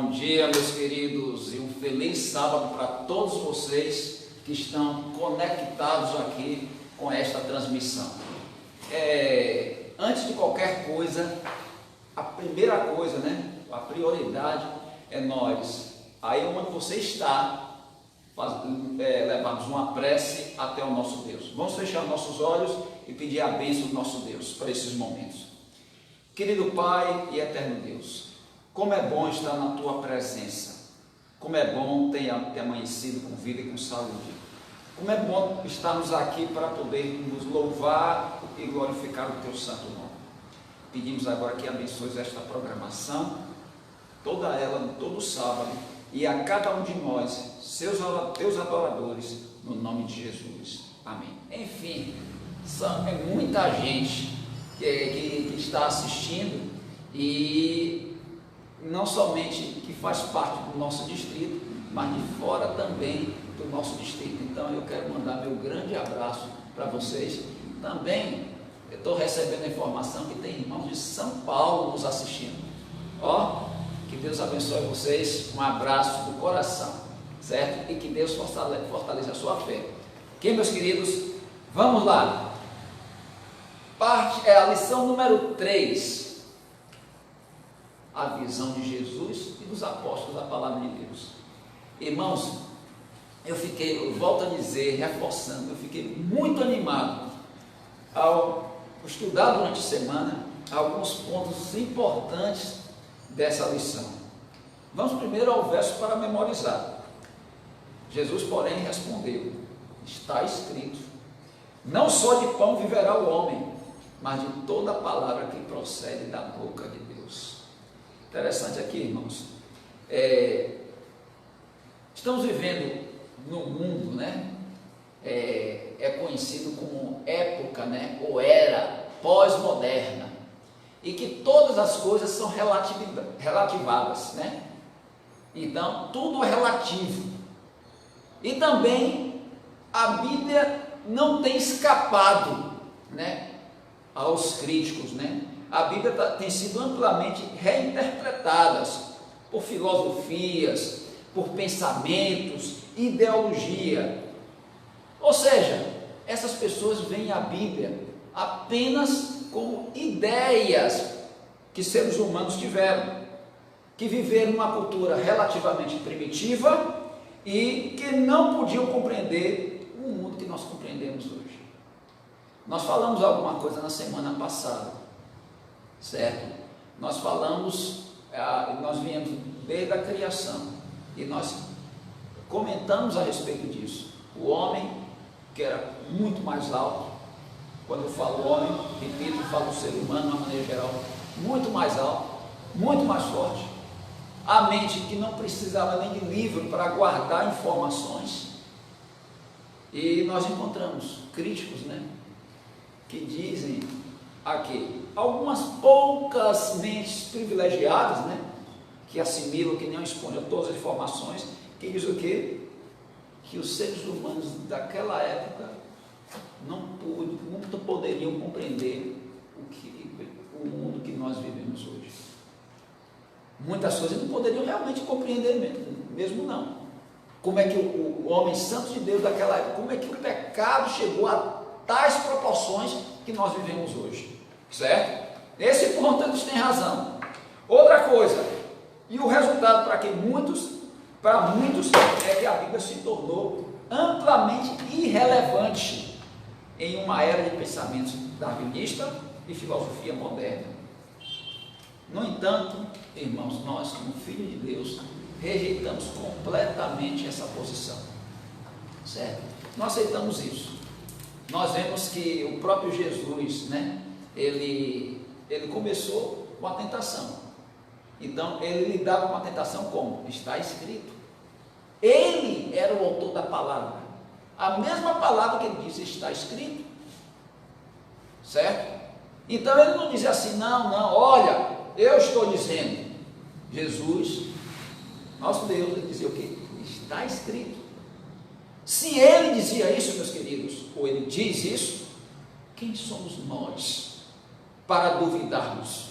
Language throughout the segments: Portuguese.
Bom dia, meus queridos, e um feliz sábado para todos vocês que estão conectados aqui com esta transmissão. Antes de qualquer coisa, a primeira coisa, a prioridade é nós, aí onde você está, levarmos uma prece até o nosso Deus. Vamos fechar nossos olhos e pedir a bênção do nosso Deus para esses momentos. Querido Pai e eterno Deus, como é bom estar na Tua presença, como é bom ter amanhecido com vida e com saúde, como é bom estarmos aqui para podermos louvar e glorificar o Teu santo nome. Pedimos agora que abençoes esta programação, toda ela, todo sábado, e a cada um de nós, Teus adoradores, no nome de Jesus. Amém. Enfim, é muita gente que está assistindo e não somente que faz parte do nosso distrito, mas de fora também do nosso distrito. Então eu quero mandar meu grande abraço para vocês. Também eu estou recebendo a informação que tem irmãos de São Paulo nos assistindo. Que Deus abençoe vocês, um abraço do coração, certo? E que Deus fortaleça a sua fé. Ok, meus queridos? Vamos lá. É a lição número 3. A visão de Jesus e dos apóstolos da palavra de Deus. Irmãos, eu volto a dizer, reforçando, eu fiquei muito animado ao estudar durante a semana alguns pontos importantes dessa lição. Vamos primeiro ao verso para memorizar. Jesus, porém, respondeu: está escrito, não só de pão viverá o homem, mas de toda a palavra que procede da boca de Deus. Interessante aqui, irmãos, estamos vivendo num mundo, é conhecido como época, ou era pós-moderna, e que todas as coisas são relativadas, Então, tudo é relativo. E também a Bíblia não tem escapado, aos críticos, A Bíblia tem sido amplamente reinterpretada por filosofias, por pensamentos, ideologia. Ou seja, essas pessoas veem a Bíblia apenas como ideias que seres humanos tiveram, que viveram numa cultura relativamente primitiva e que não podiam compreender o mundo que nós compreendemos hoje. Nós falamos alguma coisa na semana passada, certo? Nós falamos, nós viemos desde a criação e nós comentamos a respeito disso. O homem, que era muito mais alto, quando eu falo homem, repito, eu falo o ser humano de uma maneira geral, muito mais alto, muito mais forte. A mente que não precisava nem de livro para guardar informações. E nós encontramos críticos, que dizem aqui, algumas poucas mentes privilegiadas, que assimilam, que não expõem todas as informações, que diz o quê? Que os seres humanos daquela época nunca poderiam compreender o mundo que nós vivemos hoje. Muitas coisas não poderiam realmente compreender mesmo não. Como é que o homem santo de Deus daquela época, como é que o pecado chegou a tais proporções que nós vivemos hoje, certo? Nesse ponto eles têm razão. Outra coisa, e o resultado para muitos é que a Bíblia se tornou amplamente irrelevante em uma era de pensamentos darwinista e filosofia moderna. No entanto, irmãos, nós como filhos de Deus rejeitamos completamente essa posição, certo? Nós aceitamos isso. Nós vemos que o próprio Jesus, ele começou com a tentação. Então, ele lidava com a tentação como? Está escrito. Ele era o autor da palavra. A mesma palavra que ele disse, está escrito. Certo? Então, ele não dizia assim, não, olha, eu estou dizendo. Jesus, nosso Deus, ele dizia o quê? Está escrito. Se ele dizia isso, meus queridos, ou ele diz isso, quem somos nós para duvidarmos?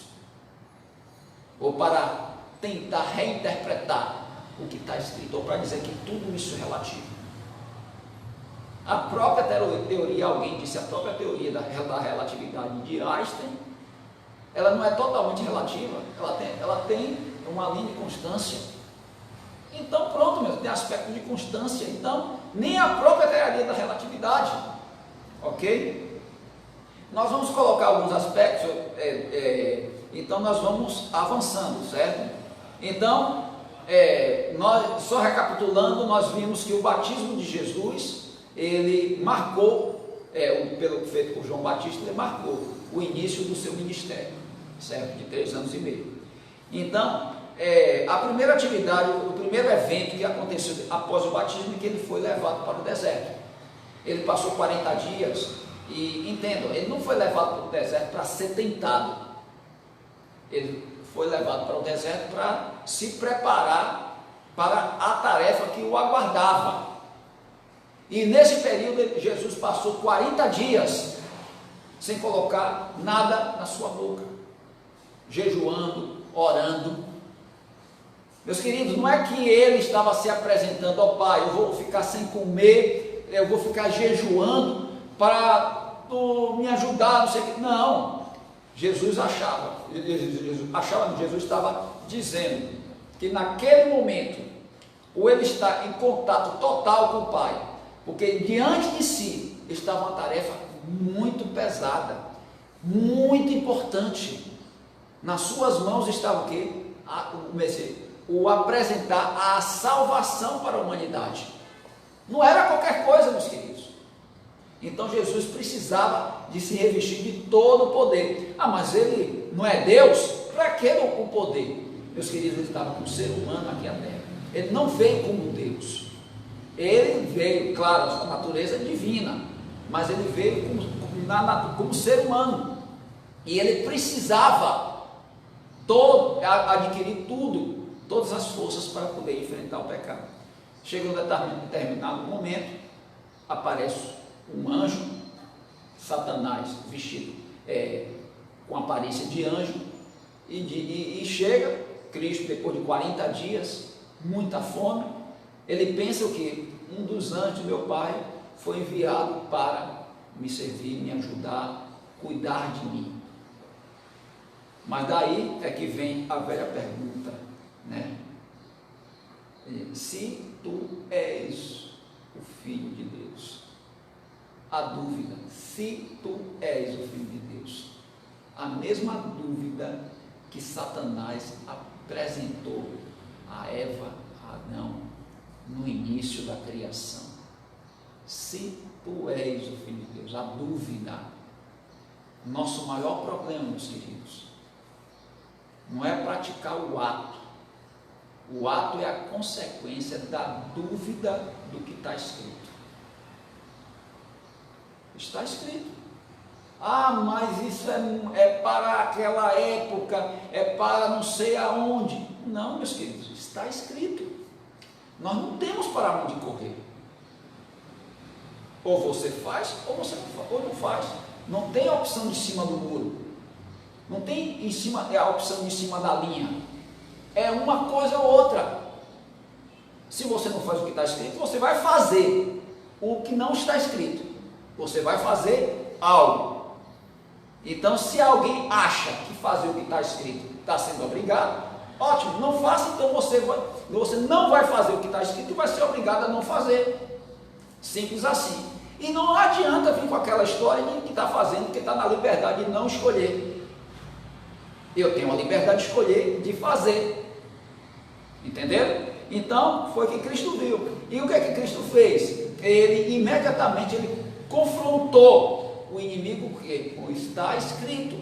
Ou para tentar reinterpretar o que está escrito, ou para dizer que tudo isso é relativo. A própria teoria, alguém disse, a própria teoria da relatividade de Einstein, ela não é totalmente relativa, ela tem uma linha de constância. Então pronto, mesmo, tem aspecto de constância. Então, nem a própria teoria da relatividade, ok? Nós vamos colocar alguns aspectos, então nós vamos avançando, certo? Então, nós, só recapitulando, nós vimos que o batismo de Jesus, ele marcou, pelo feito por João Batista, ele marcou o início do seu ministério, certo? De 3 anos e meio. Então, a primeira atividade, o primeiro evento que aconteceu após o batismo é que ele foi levado para o deserto. Ele passou 40 dias e, entendam, ele não foi levado para o deserto para ser tentado. Ele foi levado para o deserto para se preparar para a tarefa que o aguardava. E nesse período Jesus passou 40 dias sem colocar nada na sua boca, jejuando, orando. Meus queridos, não é que ele estava se apresentando ao Pai, eu vou ficar sem comer, eu vou ficar jejuando para tu me ajudar, não sei o que. Não, Jesus estava dizendo que naquele momento, ou ele está em contato total com o Pai, porque diante de si estava uma tarefa muito pesada, muito importante. Nas suas mãos estava o quê? O apresentar a salvação para a humanidade. Não era qualquer coisa, meus queridos. Então Jesus precisava de se revestir de todo o poder. Ah, mas ele não é Deus? Para que o poder? Meus queridos, ele estava com o ser humano aqui na terra. Ele não veio como Deus. Ele veio, claro, a sua natureza divina, mas ele veio como ser humano. E ele precisava adquirir todas as forças para poder enfrentar o pecado. Chega um determinado momento, aparece um anjo, Satanás, vestido com aparência de anjo, e chega Cristo, depois de 40 dias, muita fome. Ele pensa o que? Um dos anjos do meu Pai foi enviado para me servir, me ajudar, cuidar de mim. Mas daí é que vem a velha pergunta, né? Se tu és o Filho de Deus. A dúvida, se tu és o Filho de Deus. A mesma dúvida que Satanás apresentou a Eva, a Adão, no início da criação. Se tu és o Filho de Deus. A dúvida. Nosso maior problema, meus queridos, não é praticar o ato. O ato é a consequência da dúvida do que está escrito. Está escrito. Ah, mas isso é para aquela época, é para não sei aonde. Não, meus queridos, está escrito. Nós não temos para onde correr. Ou você faz, ou você não faz. Não tem a opção de cima do muro. Não tem a opção de cima da linha. É uma coisa ou outra. Se você não faz o que está escrito, você vai fazer o que não está escrito. Você vai fazer algo. Então, se alguém acha que fazer o que está escrito está sendo obrigado, ótimo, não faça, então você não vai fazer o que está escrito e vai ser obrigado a não fazer. Simples assim. E não adianta vir com aquela história de que está fazendo, que está na liberdade de não escolher. Eu tenho a liberdade de escolher, de fazer. Entenderam? Então, foi o que Cristo viu. E o que é que Cristo fez? Ele imediatamente confrontou o inimigo, porque está escrito: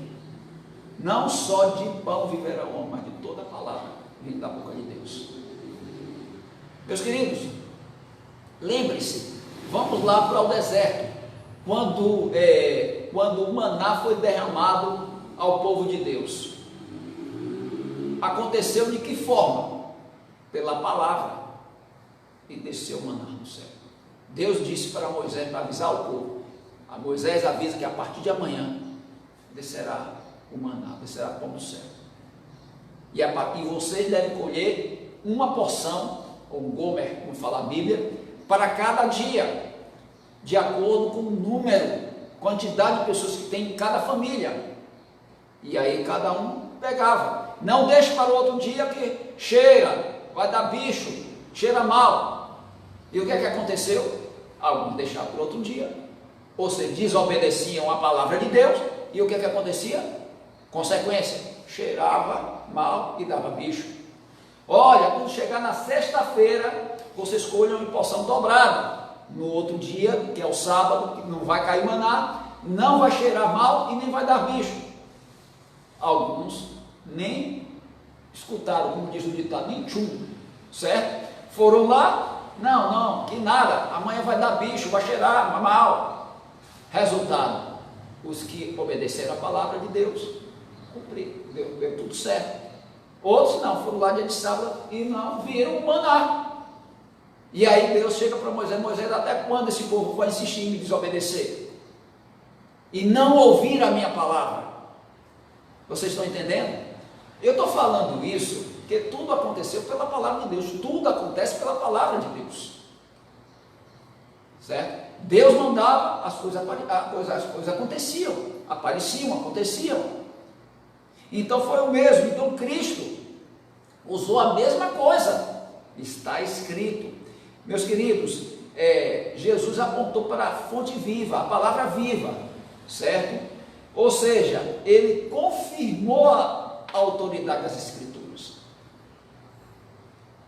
não só de pão viverá o homem, mas de toda a palavra vindo da boca de Deus. Meus queridos, lembre-se, vamos lá para o deserto, quando o maná foi derramado ao povo de Deus. Aconteceu de que forma? Pela palavra. E desceu o maná no céu. Deus disse para Moisés, para avisar o povo. A Moisés avisa que a partir de amanhã descerá o maná, descerá pão do céu. E vocês devem colher uma porção, ou um gomer, como fala a Bíblia, para cada dia, de acordo com o número, quantidade de pessoas que tem em cada família. E aí cada um pegava. Não deixe para o outro dia que cheira, vai dar bicho, cheira mal. E o que é que aconteceu? Alguns deixaram para o outro dia, ou seja, desobedeciam a palavra de Deus, e o que é que acontecia? Consequência, cheirava mal e dava bicho. Olha, quando chegar na sexta-feira, vocês colham em porção dobrada. No outro dia, que é o sábado, que não vai cair maná, não vai cheirar mal e nem vai dar bicho. Alguns nem escutaram, como diz o ditado, nem tchum, certo? Foram lá, não, que nada, amanhã vai dar bicho, vai cheirar mal. Resultado, os que obedeceram a palavra de Deus, cumpriram, deu tudo certo. Outros não, foram lá dia de sábado e não viram o maná. E aí Deus chega para Moisés, até quando esse povo vai insistir em me desobedecer? E não ouvir a minha palavra? Vocês estão entendendo? Eu estou falando isso porque tudo aconteceu pela palavra de Deus, tudo acontece pela palavra de Deus, certo? Deus mandava, as coisas aconteciam, aconteciam. Então foi o mesmo. Então Cristo usou a mesma coisa, está escrito. Meus queridos, Jesus apontou para a fonte viva, a palavra viva, certo? Ou seja, ele confirmou a autoridade das Escrituras.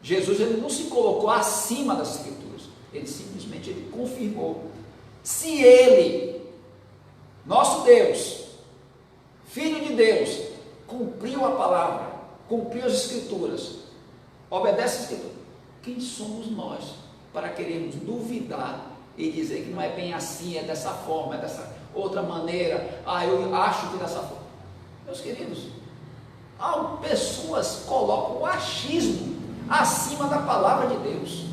Jesus, ele não se colocou acima das Escrituras, ele simplesmente confirmou. Se ele, nosso Deus, Filho de Deus, cumpriu a palavra, cumpriu as Escrituras, obedece a Escritura, quem somos nós para querermos duvidar e dizer que não é bem assim, é dessa forma, é dessa outra maneira, eu acho que dessa forma? Meus queridos, pessoas colocam o achismo acima da palavra de Deus.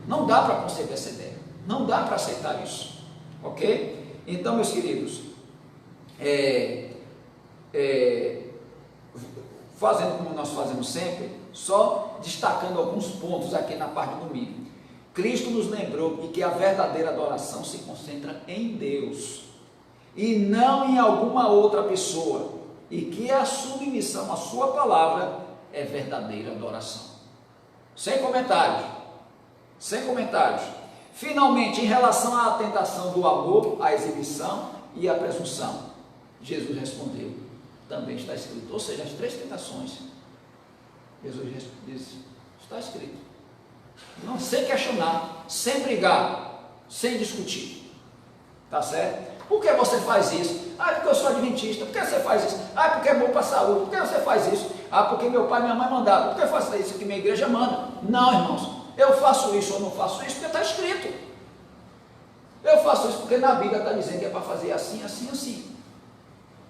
Não dá para conceber essa ideia, não dá para aceitar isso, ok? Então, meus queridos, fazendo como nós fazemos sempre, só destacando alguns pontos aqui na parte do domingo. Cristo nos lembrou de que a verdadeira adoração se concentra em Deus e não em alguma outra pessoa, e que a submissão à sua palavra é verdadeira adoração. Sem comentários. Finalmente, em relação à tentação do amor, à exibição e à presunção, Jesus respondeu, também está escrito. Ou seja, as três tentações, Jesus disse, está escrito. Não, sem questionar, sem brigar, sem discutir, tá certo? Por que você faz isso? Porque eu sou adventista. Por que você faz isso? Porque é bom para a saúde. Por que você faz isso? Porque meu pai e minha mãe mandaram. Por que eu faço isso? Porque minha igreja manda. Não, irmãos, eu faço isso ou não faço isso porque está escrito. Eu faço isso porque na Bíblia está dizendo que é para fazer assim, assim, assim.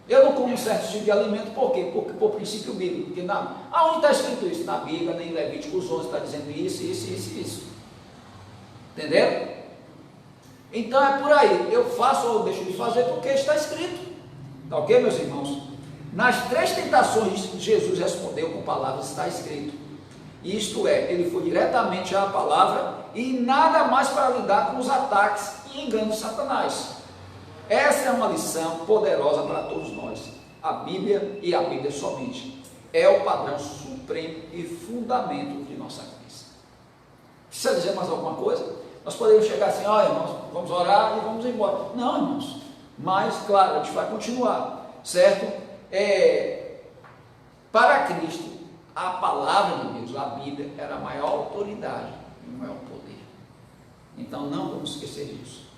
Eu não como um certo tipo de alimento, por quê? Por princípio bíblico. Porque aonde está escrito isso? Na Bíblia, nem em Levíticos 11 está dizendo isso. Entenderam? Então é por aí. Eu faço ou deixo de fazer porque está escrito. Tá ok, meus irmãos? Nas três tentações, Jesus respondeu com palavras, está escrito. Isto é, ele foi diretamente à palavra e nada mais para lidar com os ataques e enganos de Satanás. Essa é uma lição poderosa para todos nós. A Bíblia e a Bíblia somente é o padrão supremo e fundamento de nossa crença. Precisa dizer mais alguma coisa? Nós podemos chegar assim, irmãos, vamos orar e vamos embora. Não, irmãos, mas claro, a gente vai continuar, certo? Para Cristo, a palavra de Deus, a Bíblia, era a maior autoridade e o maior poder. Então não vamos esquecer disso.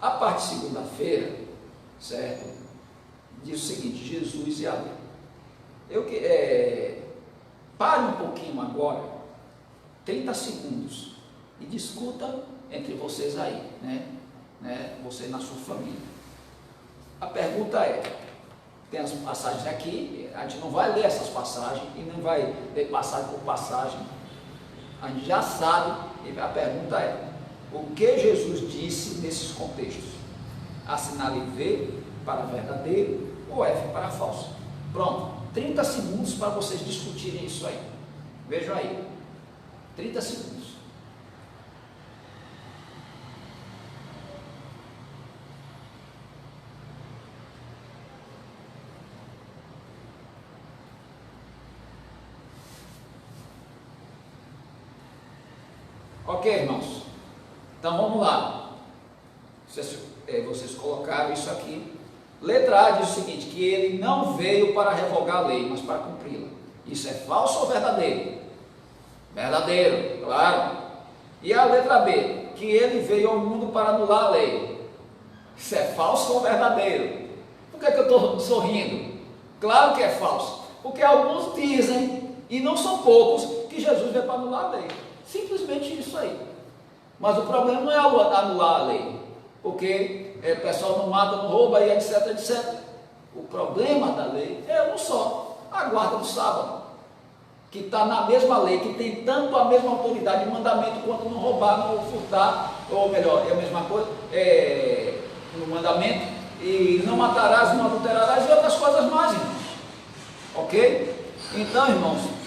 A parte de segunda-feira, certo? Diz o seguinte, Jesus e a lei. Pare um pouquinho agora, 30 segundos, e discuta entre vocês aí, né? Você na sua família. A pergunta tem as passagens aqui, a gente não vai ler essas passagens, e não vai ler passagem por passagem, a gente já sabe, e a pergunta o que Jesus disse nesses contextos? Assinale V para verdadeiro ou F para falso. Pronto. 30 segundos para vocês discutirem isso aí. Vejam aí. 30 segundos. Ok, irmãos? Então vamos lá. Vocês colocaram isso aqui. Letra A diz o seguinte, que ele não veio para revogar a lei, mas para cumpri-la. Isso é falso ou verdadeiro? Verdadeiro, claro. E a letra B, que ele veio ao mundo para anular a lei. Isso é falso ou verdadeiro? Por que eu estou sorrindo? Claro que é falso. Porque alguns dizem, e não são poucos, que Jesus veio para anular a lei. Simplesmente isso aí. Mas o problema não é anular a lei, porque o pessoal não mata, não rouba, e etc, etc. O problema da lei é um só, a guarda do sábado, que está na mesma lei, que tem tanto a mesma autoridade de mandamento quanto não roubar, não furtar, ou melhor, é a mesma coisa, no mandamento, e não matarás, não adulterarás, e outras coisas mais, irmãos. Ok? Então, irmãos,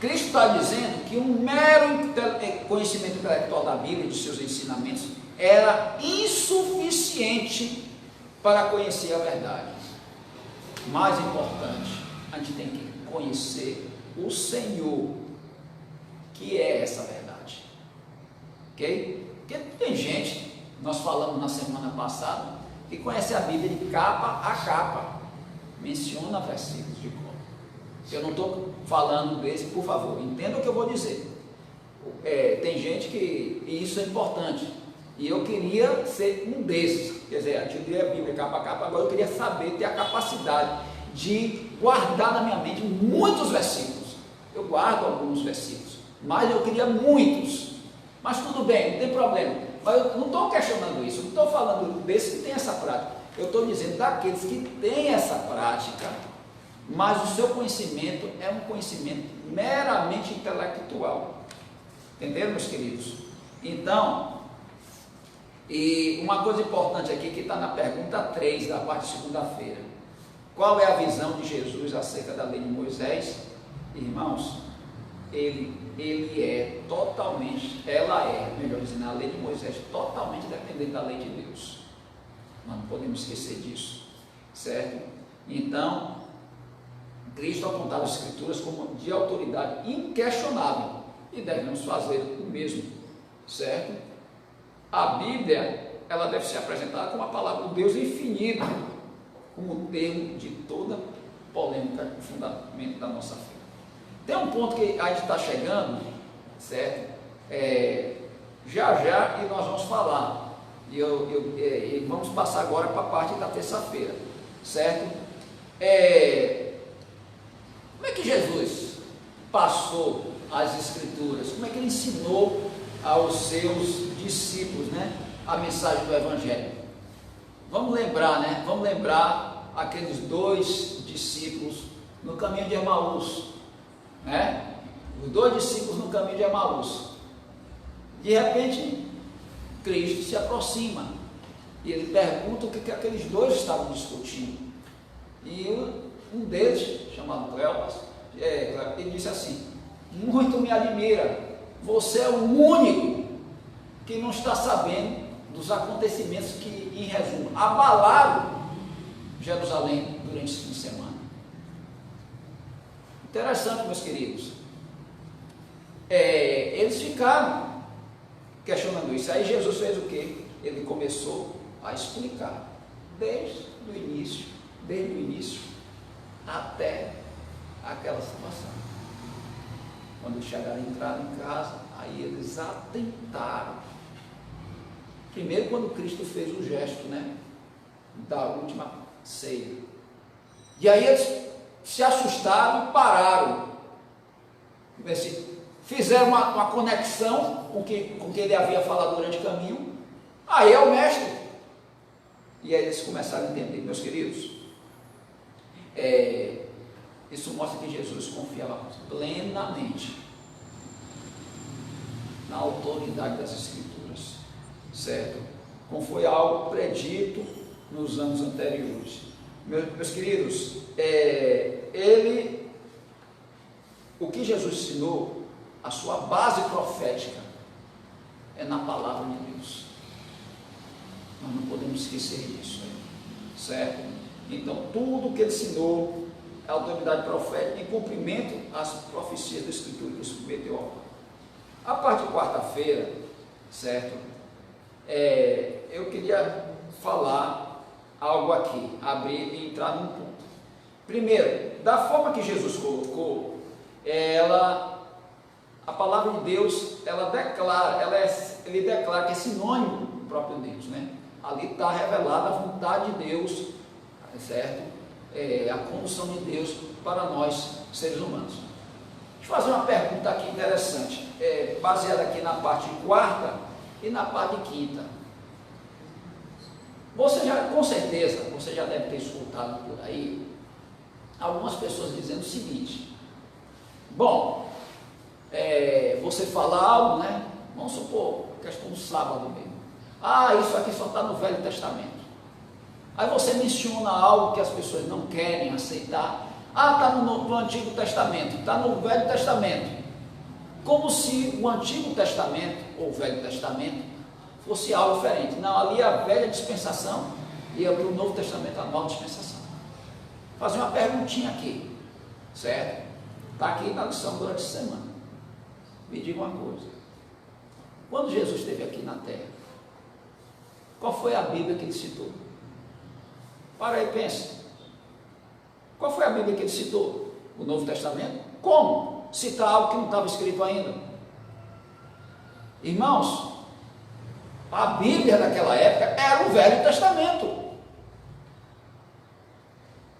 Cristo está dizendo que um mero conhecimento intelectual da Bíblia e de seus ensinamentos era insuficiente para conhecer a verdade. Mais importante, a gente tem que conhecer o Senhor, que é essa verdade. Ok? Porque tem gente, nós falamos na semana passada, que conhece a Bíblia de capa a capa, menciona versículos de cor. Eu não estou falando desse, por favor, entenda o que eu vou dizer. Tem gente que, e isso é importante, e eu queria ser um desses, quer dizer, eu lia a Bíblia capa a capa, agora eu queria saber, ter a capacidade de guardar na minha mente muitos versículos. Eu guardo alguns versículos, mas eu queria muitos. Mas tudo bem, não tem problema. Mas eu não estou questionando isso, eu não estou falando desse que tem essa prática. Eu estou dizendo daqueles que têm essa prática, mas o seu conhecimento é um conhecimento meramente intelectual. Entenderam, meus queridos? Então, e uma coisa importante aqui que está na pergunta 3 da parte de segunda-feira. Qual é a visão de Jesus acerca da lei de Moisés? Irmãos, ela é, melhor dizendo, a lei de Moisés totalmente dependente da lei de Deus. Nós não podemos esquecer disso, certo? Então, Cristo apontava as Escrituras como de autoridade inquestionável e devemos fazer o mesmo, certo? A Bíblia, ela deve ser apresentada como a palavra de Deus infinita, como termo de toda polêmica e fundamento da nossa fé. Tem um ponto que a gente está chegando, certo? Já e nós vamos falar, e vamos passar agora para a parte da terça-feira, certo? Como é que Jesus passou as Escrituras? Como é que ele ensinou aos seus discípulos, né, a mensagem do Evangelho? Vamos lembrar, né? Vamos lembrar aqueles 2 discípulos no caminho de Emaús, né? Os 2 discípulos no caminho de Emaús. De repente, Cristo se aproxima e ele pergunta o que aqueles 2 estavam discutindo. E um deles, chamado Cleopas, ele disse assim: muito me admira, você é o único que não está sabendo dos acontecimentos que, em resumo, abalaram Jerusalém durante esse fim de semana. Interessante, meus queridos. Eles ficaram questionando isso. Aí Jesus fez o quê? Ele começou a explicar desde o início até aquela situação. Quando chegaram, entraram em casa, aí eles atentaram. Primeiro, quando Cristo fez o gesto, né, da última ceia. E aí eles se assustaram e pararam. Fizeram uma conexão com o que ele havia falado durante o caminho. Aí é o mestre. E aí eles começaram a entender, meus queridos. Isso mostra que Jesus confiava plenamente na autoridade das Escrituras, certo? Como foi algo predito nos anos anteriores. Meus queridos, o que Jesus ensinou, a sua base profética, é na palavra de Deus. Nós não podemos esquecer disso, certo? Então, tudo que ele ensinou é autoridade profética em cumprimento às profecias da Escritura que ele submeteu. A parte de quarta-feira, certo? Eu queria falar algo aqui, abrir e entrar num ponto. Primeiro, da forma que Jesus colocou, a palavra de Deus, ele declara que é sinônimo do próprio Deus, né? Ali está revelada a vontade de Deus, certo? A condução de Deus para nós, seres humanos. Deixa eu fazer uma pergunta aqui interessante, baseada aqui na parte de quarta e na parte de quinta. Com certeza, você já deve ter escutado por aí, algumas pessoas dizendo o seguinte: bom, você fala algo, né? Vamos supor, questão do sábado mesmo. Isso aqui só está no Velho Testamento. Aí você menciona algo que as pessoas não querem aceitar. Está no Antigo Testamento, está no Velho Testamento. Como se o Antigo Testamento, ou o Velho Testamento, fosse algo diferente. Não, ali é a velha dispensação e para o Novo Testamento a nova dispensação. Vou fazer uma perguntinha aqui, certo? Está aqui na lição durante a semana. Me diga uma coisa: quando Jesus esteve aqui na terra, qual foi a Bíblia que ele citou? Para aí, pensa. Qual foi a Bíblia que ele citou? O Novo Testamento? Como citar algo que não estava escrito ainda? Irmãos, a Bíblia daquela época era o Velho Testamento.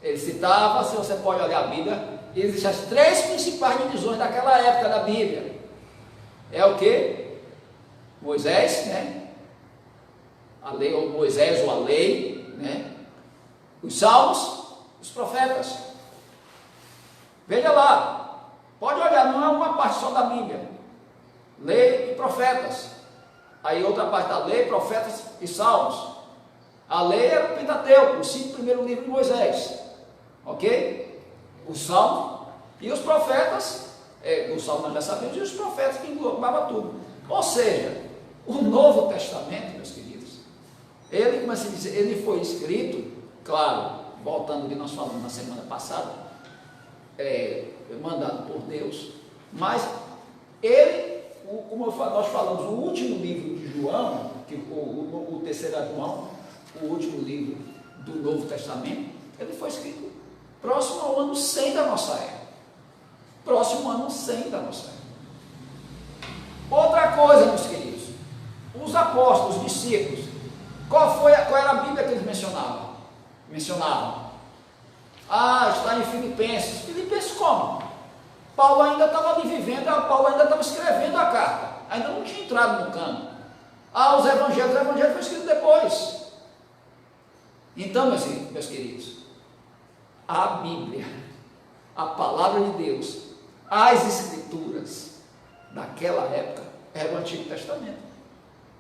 Ele citava, se você pode olhar a Bíblia, existem as três principais divisões daquela época da Bíblia. É o que? Moisés, né? A lei, ou Moisés, ou a lei, né? Os salmos, os profetas. Veja lá, pode olhar, não é uma parte só da Bíblia. Lei e profetas. Aí outra parte da lei, profetas e salmos. A lei era o Pentateuco, os 5 primeiros livros de Moisés. Ok? Os salmos e os profetas, os salmos nós já sabemos, e os profetas que englobavam tudo. Ou seja, o Novo Testamento, meus queridos, ele, como assim dizer, ele foi escrito, claro, voltando ao que nós falamos na semana passada, mandado por Deus, mas ele, como nós falamos, o último livro de João, o terceiro João, o último livro do Novo Testamento, ele foi escrito próximo ao ano 100 da nossa era. Próximo ao ano 100 da nossa era. Outra coisa, meus queridos, os apóstolos, os discípulos, qual era a Bíblia que eles mencionavam? Está em Filipenses. Filipenses como? Paulo ainda estava ali vivendo, Paulo ainda estava escrevendo a carta, ainda não tinha entrado no campo. Os evangelhos foram escritos depois. Então, meus queridos, a Bíblia, a palavra de Deus, as Escrituras daquela época era o Antigo Testamento.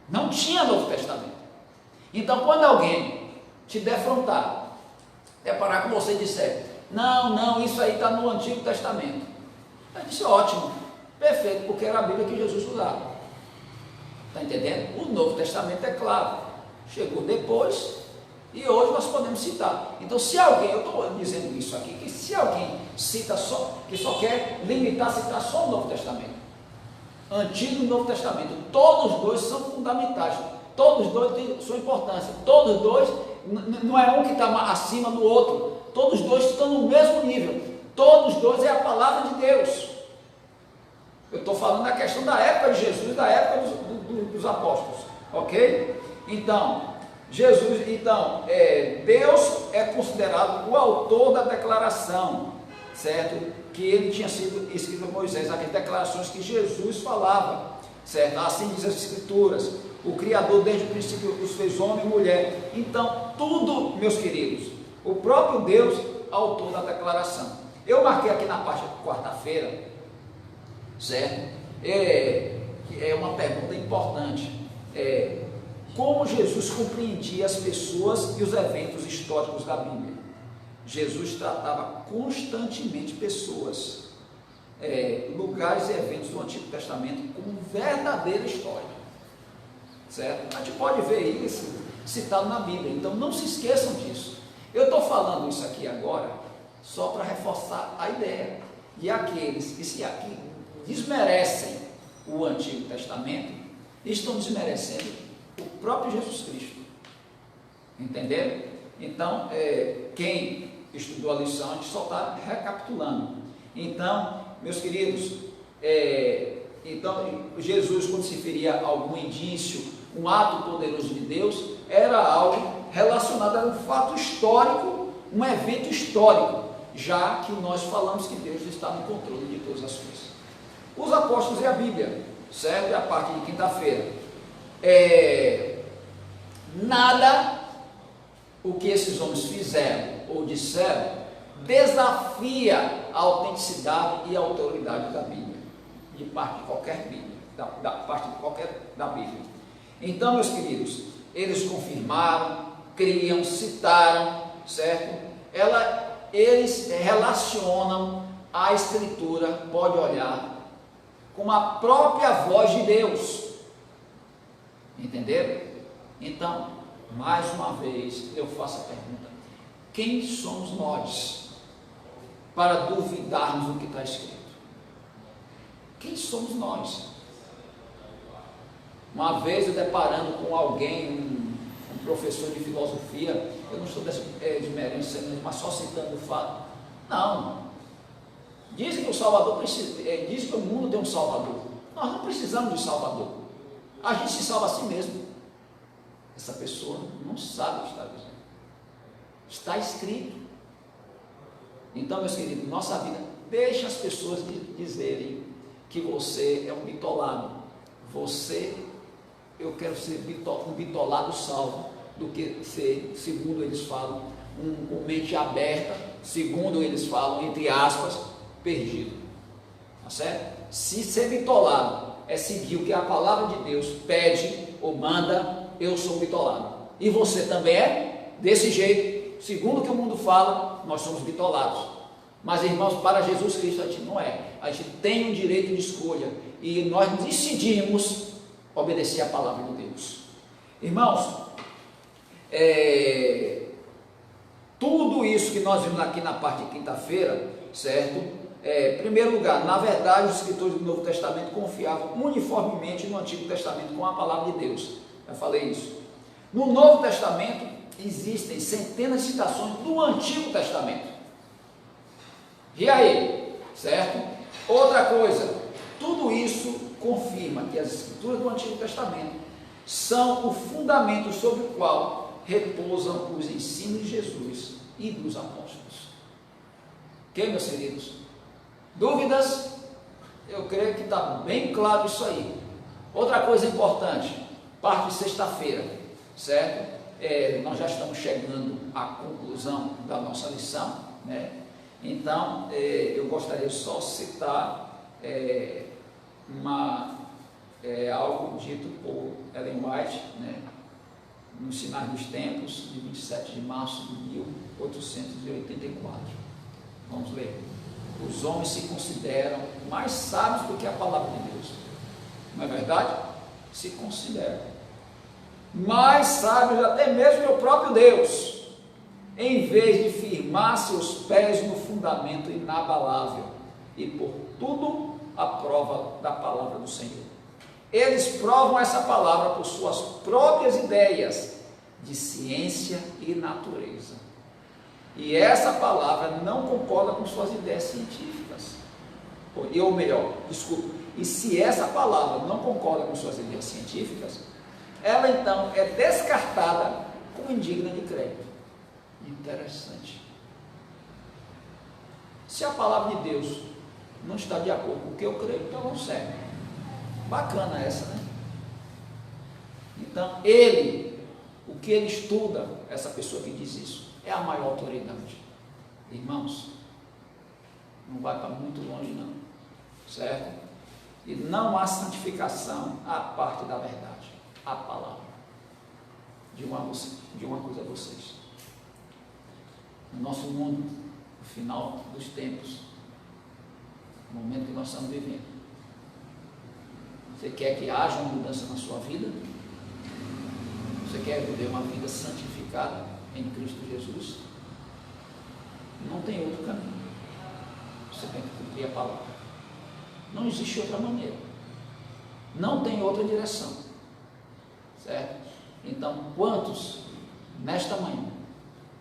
Não tinha Novo Testamento. Então, quando alguém te defrontar, deparar com você e disser: não, isso aí está no Antigo Testamento, eu disse: ótimo, perfeito, porque era a Bíblia que Jesus usava. Está entendendo? O Novo Testamento, é claro, chegou depois e hoje nós podemos citar. Então, se alguém, eu estou dizendo isso aqui, que se alguém cita que só quer limitar, citar só o Novo Testamento, Antigo e Novo Testamento, todos os dois são fundamentais, todos os dois têm sua importância, todos os dois, não é um que está acima do outro, todos os dois estão no mesmo nível, todos os dois é a palavra de Deus. Eu estou falando da questão da época de Jesus, da época dos apóstolos, ok? Então, Deus é considerado o autor da declaração, certo? Que ele tinha sido escrito a Moisés, aquelas declarações que Jesus falava, certo? Assim diz as Escrituras: o Criador desde o princípio os fez homem e mulher. Então, tudo, meus queridos, o próprio Deus, autor da declaração. Eu marquei aqui na parte de quarta-feira, certo? É uma pergunta importante. Como Jesus compreendia as pessoas e os eventos históricos da Bíblia? Jesus tratava constantemente pessoas, lugares e eventos do Antigo Testamento como verdadeira história, certo? A gente pode ver isso citado na Bíblia, então não se esqueçam disso. Eu estou falando isso aqui agora só para reforçar a ideia, e aqueles que desmerecem o Antigo Testamento estão desmerecendo o próprio Jesus Cristo, entenderam? Então, quem estudou a lição, a gente só está recapitulando. Então, meus queridos, então, Jesus, quando se referia a algum indício, um ato poderoso de Deus, era algo relacionado a um fato histórico, um evento histórico, já que nós falamos que Deus está no controle de todas as coisas. Os apóstolos e a Bíblia, certo? É a parte de quinta-feira. Nada o que esses homens fizeram ou disseram desafia a autenticidade e a autoridade da Bíblia, de parte de qualquer Bíblia, da Bíblia. Então, meus queridos, eles confirmaram, criam, citaram, certo? Eles relacionam a Escritura, pode olhar, com a própria voz de Deus, entenderam? Então, mais uma vez, eu faço a pergunta: quem somos nós para duvidarmos do que está escrito? Quem somos nós? Uma vez eu deparando com alguém, um professor de filosofia, eu não estou desmerecendo, mas só citando o fato. Não. Dizem que o Salvador dizem que o mundo tem um Salvador. Nós não precisamos de Salvador. A gente se salva a si mesmo. Essa pessoa não sabe o que está dizendo. Está escrito. Então, meus queridos, nossa vida, deixa as pessoas dizerem que você é um bitolado. Eu quero ser um bitolado salvo, do que ser, segundo eles falam, com mente aberta, segundo eles falam, entre aspas, perdido. Tá certo? Se ser bitolado é seguir o que a palavra de Deus pede ou manda, eu sou bitolado. E você também é? Desse jeito, segundo o que o mundo fala, nós somos bitolados. Mas, irmãos, para Jesus Cristo a gente não é. A gente tem um direito de escolha e nós decidimos obedecer a palavra de Deus. Irmãos, tudo isso que nós vimos aqui na parte de quinta-feira, certo? Em primeiro lugar, na verdade, os escritores do Novo Testamento confiavam uniformemente no Antigo Testamento com a palavra de Deus. Já falei isso. No Novo Testamento existem centenas de citações do Antigo Testamento. E aí? Certo? Outra coisa, tudo isso confirma que as escrituras do Antigo Testamento são o fundamento sobre o qual repousam os ensinos de Jesus e dos apóstolos. Ok, meus queridos? Dúvidas? Eu creio que está bem claro isso aí. Outra coisa importante, parte de sexta-feira, certo? Nós já estamos chegando à conclusão da nossa lição, né? Então, eu gostaria só de citar algo dito por Ellen White, né, nos Sinais dos Tempos, de 27 de março de 1884. Vamos ler. Os homens se consideram mais sábios do que a palavra de Deus. Não é verdade? Se consideram mais sábios até mesmo que o próprio Deus, em vez de firmar seus pés no fundamento inabalável e por tudo a prova da palavra do Senhor. Eles provam essa palavra por suas próprias ideias de ciência e natureza. E essa palavra não concorda com suas ideias científicas. Ou melhor, desculpa. E se essa palavra não concorda com suas ideias científicas, ela então é descartada como indigna de crédito. Interessante. Se a palavra de Deus não está de acordo com o que eu creio, então não serve. Bacana essa, né? Então, o que ele estuda, essa pessoa que diz isso, é a maior autoridade. Irmãos, não vai para muito longe não, certo? E não há santificação à parte da verdade, a palavra. De uma coisa a vocês. no nosso mundo, no final dos tempos, no momento que nós estamos vivendo. Você quer que haja uma mudança na sua vida? Você quer viver uma vida santificada em Cristo Jesus? Não tem outro caminho. Você tem que cumprir a palavra. Não existe outra maneira. Não tem outra direção. Certo? Então, quantos nesta manhã,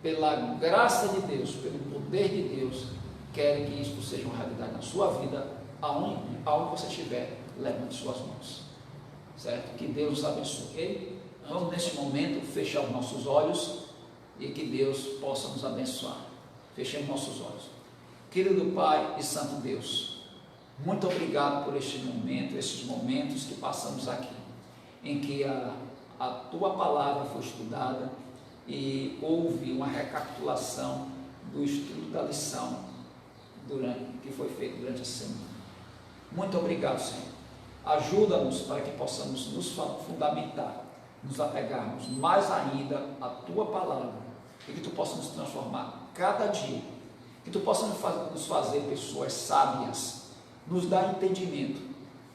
pela graça de Deus, pelo poder de Deus, querem que isto seja uma realidade na sua vida, aonde você estiver, levante suas mãos. Certo? Que Deus nos abençoe. Vamos neste momento fechar os nossos olhos e que Deus possa nos abençoar. Fechemos nossos olhos. Querido Pai e Santo Deus, muito obrigado por este momento, esses momentos que passamos aqui, em que a Tua palavra foi estudada e houve uma recapitulação do estudo da lição que foi feito durante a semana. Muito obrigado, Senhor. Ajuda-nos para que possamos nos fundamentar, nos apegarmos mais ainda à Tua palavra e que Tu possa nos transformar cada dia, que Tu possa nos fazer pessoas sábias, nos dar entendimento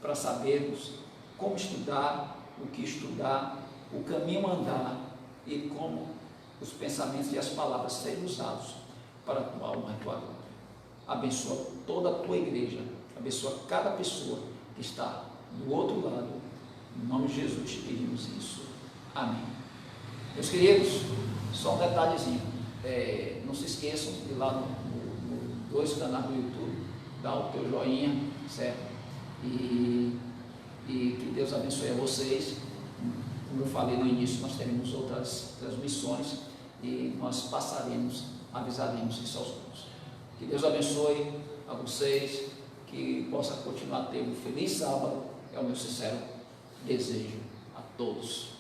para sabermos como estudar, o que estudar, o caminho andar e como os pensamentos e as palavras serem usados para a Tua honra e Tua glória. Abençoa toda a Tua igreja, abençoa cada pessoa que está do outro lado. Em nome de Jesus te pedimos isso. Amém. Meus queridos, só um detalhezinho. Não se esqueçam de ir lá no dois canais do YouTube, dar o teu joinha, certo? E que Deus abençoe a vocês. Como eu falei no início, nós teremos outras transmissões e nós avisaremos isso aos outros. Que Deus abençoe a vocês, que possa continuar a ter um feliz sábado, é o meu sincero desejo a todos.